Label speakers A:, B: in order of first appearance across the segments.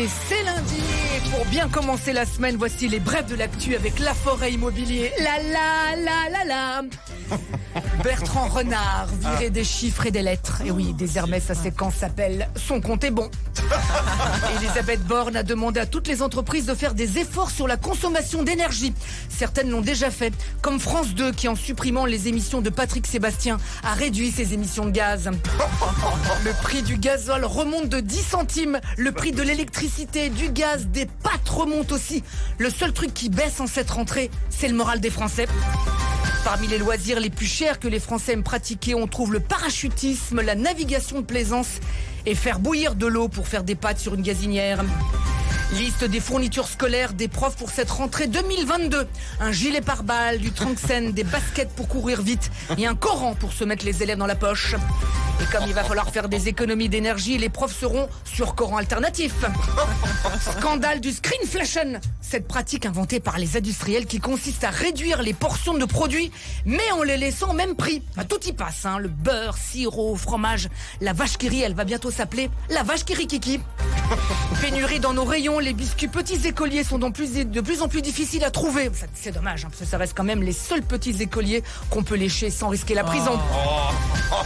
A: Et c'est lundi. Et pour bien commencer la semaine, voici les brèves de l'actu avec La Forêt Immobilier. La. Bertrand Renard, viré des chiffres et des lettres. Et oui, désormais sa séquence s'appelle Son compte est bon. Elisabeth Borne a demandé à toutes les entreprises de faire des efforts sur la consommation d'énergie. Certaines l'ont déjà fait, comme France 2 qui, en supprimant les émissions de Patrick Sébastien, a réduit ses émissions de gaz. Le prix du gazole remonte de 10 centimes. Le prix de l'électricité, du gaz, des pâtes remonte aussi. Le seul truc qui baisse en cette rentrée, c'est le moral des Français. Parmi les loisirs les plus chers que les Français aiment pratiquer, on trouve le parachutisme, la navigation de plaisance et faire bouillir de l'eau pour faire des pâtes sur une gazinière. Liste des fournitures scolaires des profs pour cette rentrée 2022. Un gilet pare-balles, du Tranxène, des baskets pour courir vite et un Coran pour se mettre les élèves dans la poche. Et comme il va falloir faire des économies d'énergie, les profs seront sur Coran alternatif. Scandale du screenflation, cette pratique inventée par les industriels qui consiste à réduire les portions de produits, mais en les laissant au même prix. Tout y passe, le beurre, sirop, fromage. La vache qui rit, elle va bientôt s'appeler la vache qui rit kiki. Pénurie dans nos rayons, les biscuits petits écoliers sont de plus en plus difficiles à trouver. C'est dommage, parce que ça reste quand même les seuls petits écoliers qu'on peut lécher sans risquer la prison.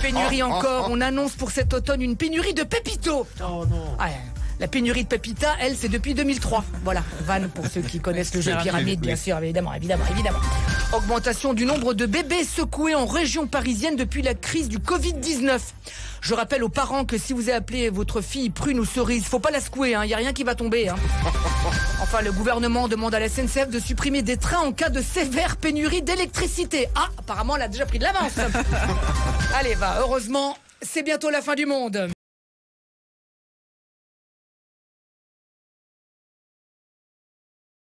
A: Pénurie encore, on annonce pour cet automne une pénurie de Pépito. Oh non. Ouais. La pénurie de Pépita, elle, c'est depuis 2003. Voilà, Van, pour ceux qui connaissent le jeu pyramide, bien sûr, évidemment. Augmentation du nombre de bébés secoués en région parisienne depuis la crise du Covid-19. Je rappelle aux parents que si vous avez appelé votre fille prune ou cerise, faut pas la secouer, y a rien qui va tomber. Enfin, le gouvernement demande à la SNCF de supprimer des trains en cas de sévère pénurie d'électricité. Ah, apparemment, elle a déjà pris de l'avance. Allez, va, heureusement, c'est bientôt la fin du monde.